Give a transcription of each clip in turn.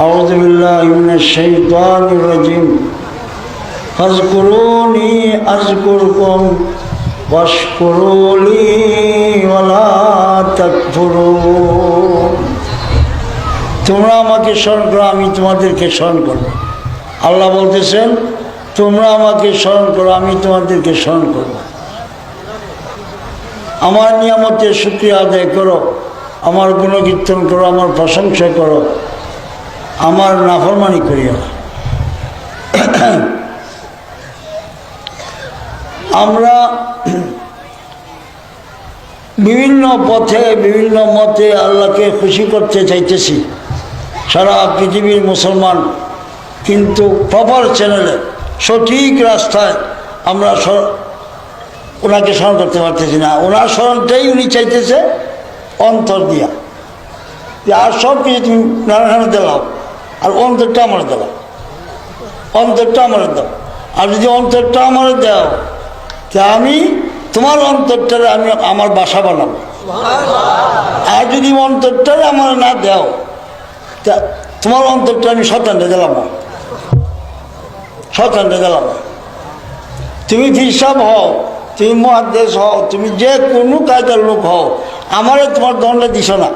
أعوذ بالله من الشيطان الرجيم فاذكروني أذكركم واشكروا لي ولا تكفرون। তোমরা আমাকে স্মরণ করো, আমি তোমাদেরকে স্মরণ করব। আল্লাহ বলতেছেন তোমরা আমাকে স্মরণ করো, আমি তোমাদেরকে স্মরণ করব। আমার নিয়ামতের শুকরিয়া আদায় করো, আমার গুণকীর্তন করো, আমার প্রশংসা করো, আমার নাফরমানি করিও না। আমরা বিভিন্ন পথে বিভিন্ন মতে আল্লাহকে খুশি করতে চাইতেছি সারা পৃথিবীর মুসলমান, কিন্তু প্রপার চ্যানেলে সঠিক রাস্তায় আমরা ওনাকে স্মরণ করতে পারতেছি না। ওনার স্মরণটাই উনি চাইতেছে অন্তর দিয়া, যে আর সব কিছু তুমি নানা দিলাম, আর অন্তরটা আমার দেওয়া, অন্তরটা আমার দাও। আর যদি অন্তরটা আমার দাও, তা আমি তোমার অন্তরটারে আমি আমার বাসা বানাবো। আর যদি অন্তরটারে আমার না দাও, তা তোমার অন্তরটা আমি শতানটা দিলাম না, শতানটা দিলাম না। তুমি ফিরসাব হও, তুমি মুহাদ্দিস হও, তুমি যে কোনো কায়দার লোক হও, আমারও তোমার দণ্ড দিস না,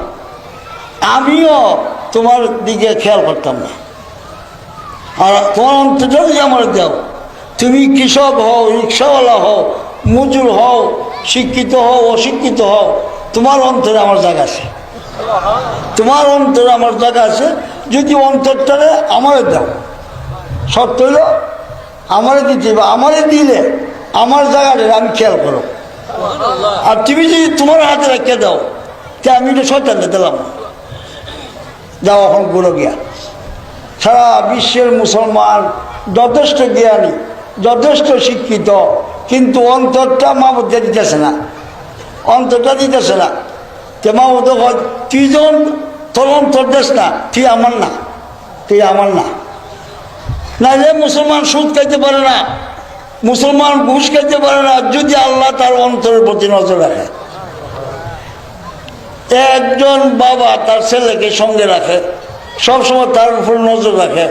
আমিও তোমার দিকে খেয়াল করতাম না। আর তোমার অন্তরটা যদি আমার দাও, তুমি কৃষক হও, রিক্সাওয়ালা হও, মজুর হও, শিক্ষিত হও, অশিক্ষিত হও, তোমার অন্তরে আমার জায়গা আছে, তোমার অন্তরে আমার জায়গা আছে। যদি অন্তরটারে আমারে দাও, শর্ত হইল আমারে দিতে, আমারে দিলে আমার জায়গাটা আমি খেয়াল করো। আর তুমি যদি তোমার হাতে রেখে দাও, তা আমি এটা শয়তানকে দিলাম না। যাও এখন গুলো গিয়া সারা বিশ্বের মুসলমান যথেষ্ট জ্ঞানী, যথেষ্ট শিক্ষিত, কিন্তু অন্তরটা মাহবুদকে দিতেছে না, অন্তরটা দিতেছে না। তে মাহবুদ তুই যখন তোর অন্তর দেশ না, তুই আমার না, তুই আমার না। না যে মুসলমান সুদ খাইতে পারে না, মুসলমান ঘুষ খাইতে পারে না, যদি আল্লাহ তার অন্তরের প্রতি নজর রাখে। একজন বাবা তার ছেলেকে সঙ্গে রাখে, সবসময় তার উপর নজর রাখে,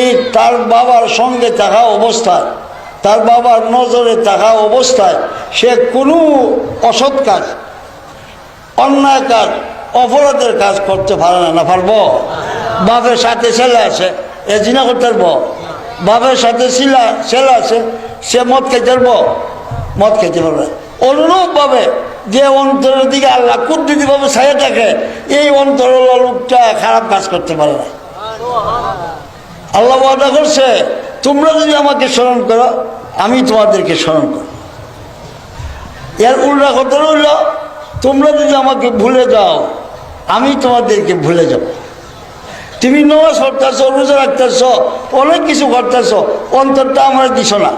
এই তার বাবার সঙ্গে থাকা অবস্থায়, তার বাবার নজরে থাকা অবস্থায় সে কোনো অসৎ কাজ, অন্যায় কাজ, অপরাধের কাজ করতে পারে না। না পারবো? বাপের সাথে ছেলে আছে, এ জিনা করতে পারবো? বাপের সাথে ছেলে আছে, সে মদ খাইতে পারবো? মদ খাইতে পারবে। অনুরূপভাবে যে অন্তরের দিকে আল্লাহ কুদরতিভাবে ছায়া থাকে, এই অন্তরের লোকটা খারাপ কাজ করতে পারে না। আল্লাহ ওয়াদা করছে তোমরা যদি আমাকে স্মরণ করো, আমি তোমাদেরকে স্মরণ করো। এর উল্টা কথা রইল, তোমরা যদি আমাকে ভুলে যাও, আমি তোমাদেরকে ভুলে যাব। তুমি নামাজ পড়তেছ, রোজা রাখতেছ, অনেক কিছু করতেছ, অন্তরটা আমরা দিছ না।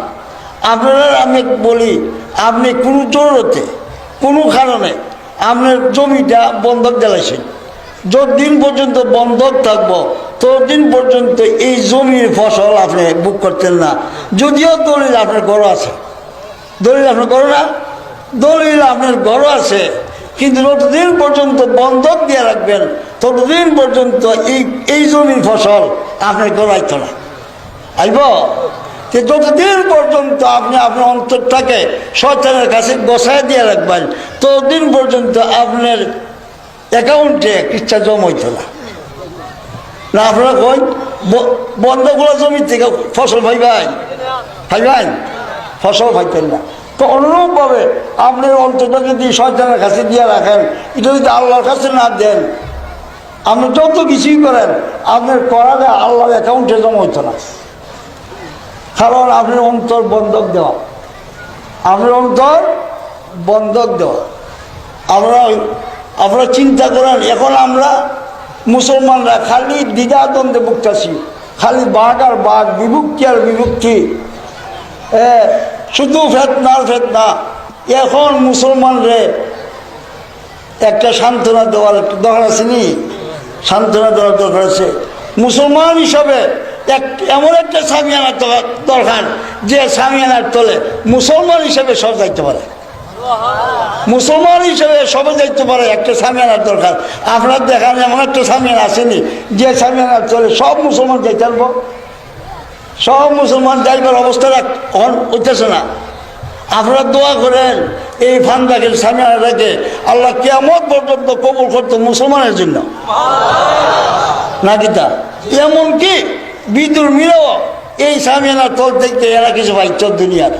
আপনারা আমি বলি, আপনি কোনো জরুরতে, কোনো কারণে আপনার জমিটা বন্ধক দিলাইছেন, যতদিন পর্যন্ত বন্ধক থাকবো ততদিন পর্যন্ত এই জমির ফসল আপনি বুক করতেন না। যদিও দলিল আপনার গড় আছে, দলিল আপনার গড় না, দলিল আপনার গড় আছে, কিন্তু যতদিন পর্যন্ত বন্ধক দিয়ে রাখবেন ততদিন পর্যন্ত এই জমির ফসল আপনার গড়াইত না। আইব যতদিন পর্যন্ত আপনি আপনার অন্তরটাকে শয়তানের কাছে বসায় দিয়ে রাখবেন, ততদিন পর্যন্ত আপনার অ্যাকাউন্টে কিচ্ছা জমাইত না। না আপনারা কই বন্ধগুলো জমি থেকে ফসল ভাইবেন, খাইবেন, ফসল খাইতেন না। তো অনুরূপভাবে আপনি অন্তরটা যদি শয়তানের কাছে দিয়ে রাখেন, এটা যদি আল্লাহর কাছে না দেন, আপনি যত কিছুই করেন আপনার করাটা আল্লাহর অ্যাকাউন্টে জমা হইত না। কারণ আপনার অন্তর বন্ধক দেওয়া, আপনার অন্তর বন্ধক দেওয়া। আপনারা চিন্তা করেন, এখন আমরা মুসলমানরা খালি দ্বিধাদ্বন্দ্বে ভুগতেছি, খালি বাঘ আর বাঘ, বিভক্তি আর বিভক্তি, শুধু ফেতনার ফেতনা। এখন মুসলমানরে একটা সান্ত্বনা দেওয়ার দরকার আছে, নি সান্ত্বনা দেওয়ার দরকার আছে। মুসলমান হিসাবে এমন একটা সামিয়ানার দরকার, যে সামিয়ানার তলে মুসলমান হিসাবে সব যাইতে পারে। মুসলমান হিসেবে সবে যাইতে পারে, একটা সামিয়ানার দরকার। আপনার দেখান এমন একটা সামিয়ানা আসেনি যে সামিয়ানা চলে সব মুসলমান যাইতে পারবো? সব মুসলমান যাইবার অবস্থা হইতেছে না। আপনারা দোয়া করেন এই ফান্দাকের সামিয়ানা রেখে আল্লাহ কিয়ামত পর্যন্ত কবুল করতো মুসলমানের জন্য, নাকি তা? এমনকি বিদুর মিলেও এই সামিয়ানার তল থেকে এরা কিছু পাইত দুনিয়ার,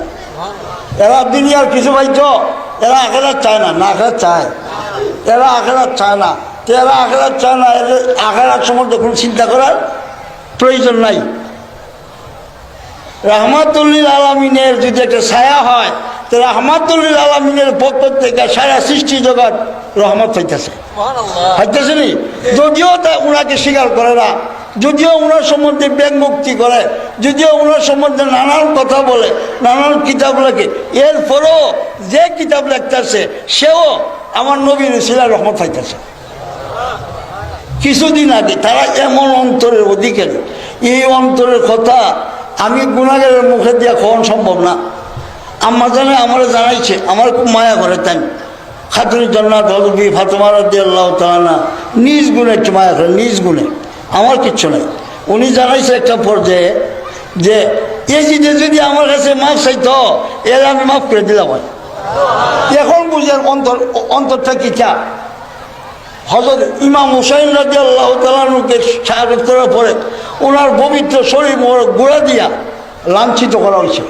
এরা দুনিয়ার কিছু পাইত, এরা আখেরাত চায় না। না আখেরাত চায়, এরা আখেরাত চায় না। এরা আখেরাত চায় না, এদের আখেরাত সম্বন্ধে কোনো চিন্তা করার প্রয়োজন নাই। রাহমাতুল্লিল আলামিনের যদি একটা ছায়া হয়, তো রাহমাতুল্লিল আলামিনের পক্ষ থেকে সারা সৃষ্টি জগৎ রহমত হইতেছে, হইতেছে নি? যদিও তা উনাকে স্বীকার করে না, যদিও উনার সম্বন্ধে ব্যঙ্গোক্তি করে, যদিও উনার সম্বন্ধে নানান কথা বলে, নানান কিতাব লেখে, এরপরেও যে কিতাব লিখতেছে সেও আমার নবীর উসিলায় রহমত পাইতেছে। কিছুদিন আগে তারা এমন অন্তরের অধিকারী, এই অন্তরের কথা আমি গুনাহের মুখে দিয়ে খাওয়ানো সম্ভব না। আম্মা জানে আমার জানাইছে, আমার খুব মায়া করে, তাই খাতুনের জান্নাত হযরত ফাতেমা রাদিয়াল্লাহু তাআলা নিজ গুণে একটু মায়া করে, নিজ গুণে, আমার কিচ্ছু নাই। উনি জানাইছে একটা পর্যায়ে যে এই জিনিস যদি আমার কাছে মাফ চাইতো এর আমি মাফ করে দিলাম। এখন বুঝেন অন্তরটা কি চা। হযরত ইমাম হুসাইন রাদিয়াল্লাহু তাআলাকে শাহাদাত করার পরে ওনার পবিত্র শরীর গোড়া দিয়া লাঞ্ছিত করা হয়েছে।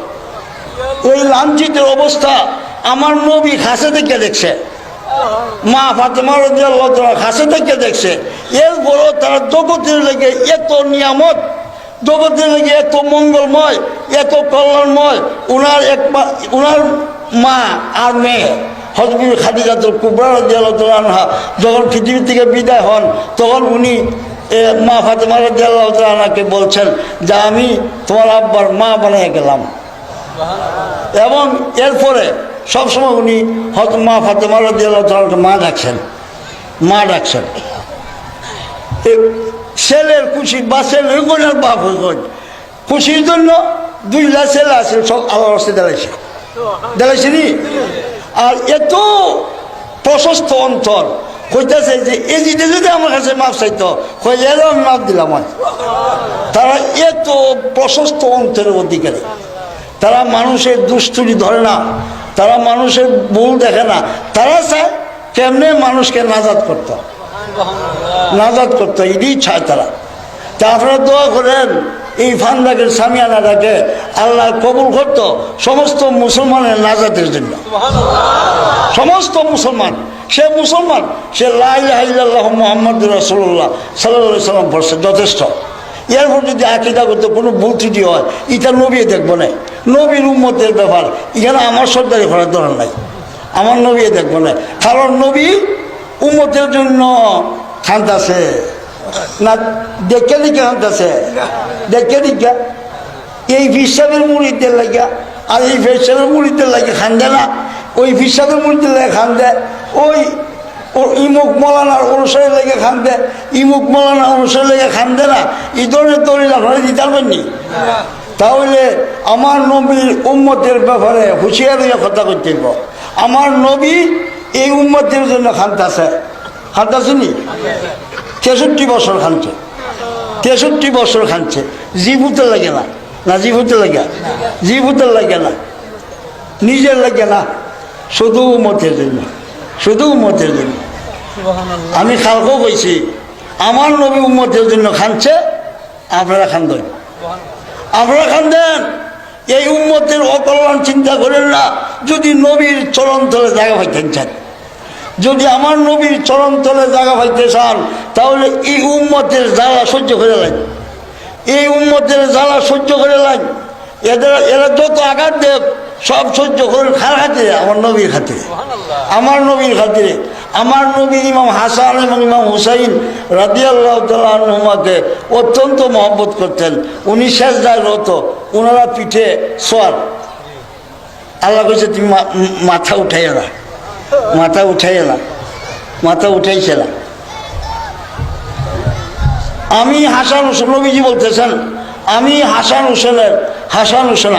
এই লাঞ্ছিতের অবস্থা আমার নবী কাছে থেকে দেখছে, মা ফাতেমা রাদিয়াল্লাহু তাআলা কাছে থেকে দেখছে। এরপরও তারা জগতের লেগে এত নিয়ামত, জগতের লেগে এত মঙ্গলময়, এত কল্যাণময়, উনার মা আর মেয়ে হযরত খাদিজাতুল কুবরা রাদিয়াল্লাহু তাআলা আনহা যখন পৃথিবী থেকে বিদায় হন, তখন উনি মা ফাতেমা রাদিয়াল্লাহু তাআলা আনহাকে বলছেন যে আমি তোমার আব্বার মা বানিয়ে গেলাম। এবং এরপরে সবসময় উনি হয়তো মা ফাতেমা রাদিয়াল্লাহু তাআলাকে মা ডাকছেন, মা ডাকছেন। ছেলের খুশি বা ছেলের গোনার বাপ খুশির জন্য দুইটা ছেলে আছে, সব আল্লাহর রাস্তায় দাঁড়াইছে, দাঁড়াইছে নি? আর এত প্রশস্ত অন্তর কইতেছে যে এই জিনিস যদি আমার কাছে মাপ চাইতো, এরও আমি মাপ দিলাম। তারা এত প্রশস্ত অন্তরের অধিকারী, তারা মানুষের দুষ্টুরি ধরে না, তারা মানুষের ভুল দেখে না, তারা চায় কেমনে মানুষকে নাজাত করত, নাজাত করতো, এটাই চায় তারা। তা আপনারা দোয়া করেন এই ফান্দাকের সামিয়ানাটাকে আল্লাহ কবুল করত সমস্ত মুসলমানের নাজাতের জন্য। সমস্ত মুসলমান, সে লা ইলাহা ইল্লাল্লাহু মুহাম্মাদুর রাসূলুল্লাহ সাল্লাল্লাহু আলাইহি সাল্লাম পড়ছে, যথেষ্ট। এরপর যদি আকীদাগত কোনো ভুল ত্রুটি হয়, এটা নবী দেখবো না, নবীর উম্মতের ব্যাপার, এখানে আমার সর্দারি করার দরকার নাই, আমার নবী দেখবো না। কারণ নবী উম্মতের জন্য খান্দাছে না, দেখে দিকে খান্দাছে, দেখে দিকে এই ফিসাবের মুড়িদের লাগিয়া আর এই ফেসাবের মুড়িদের লাগে খান্দে না, ওই ফিসাবের মুড়িদের লাগে খান্দে, ওই ইমুক মৌলানার অনুসারে লেগে খান্দে, ইমুক মৌলানা অনুসারে লেগে খান্দে না। এই ধরনের দলিল আপনারা দিতে পারবেননি? তাহলে আমার নবীর উম্মতের ব্যাপারে হুঁশিয়ার হয়ে কথা করতে হইব। আমার নবী এই উম্মতের জন্য খান্দাছে, খান্দাছেনি 63 বছর খানছে, 63 বছর খানছে। জীবুতে লাগে না, না জীবুতে লাগে, জীবুতে লাগে না, নিজের লাগে না, শুধু উম্মতের জন্য, শুধু উম্মতের জন্য। আমি কালকেও কইছি আমার নবী উম্মতের জন্য খানছে, আপনারা খান্দেন, আপনারা খান্দেন। এই উম্মতের অকল্যাণ চিন্তা করেন না। যদি নবীর চরণ তলে জায়গা পাইতেন চান, যদি আমার নবীর চরণ তলে জায়গা পাইতে চান, তাহলে এই উম্মতের জ্বালা সহ্য করে লাগ, এই উম্মতের জ্বালা সহ্য করে লাগ। এরা যত আঘাত দেব সব সহ্য করেন, কার খাতিরে? আমার নবীর খাতিরে, আমার নবীর খাতিরে। আমার নবী ইমাম হাসান এবং ইমাম হুসাইন রাদিয়াল্লাহু তাআলা আনহুমাকে অত্যন্ত মহব্বত করতেন। উনি সেজদায় রত, ওনারা পিঠে সোয়ার। আল্লাহ কইছে তুমি মাথা উঠাইয়া না, মাথা উঠাইয়া না, মাথা উঠাইছে না। আমি হাসান হোসেন, নবীজি বলতেছেন আমি হাসান হোসেনের, হাসান হোসেন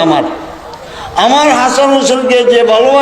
আমার হাসান হোসেনকে যে ভালোবাসে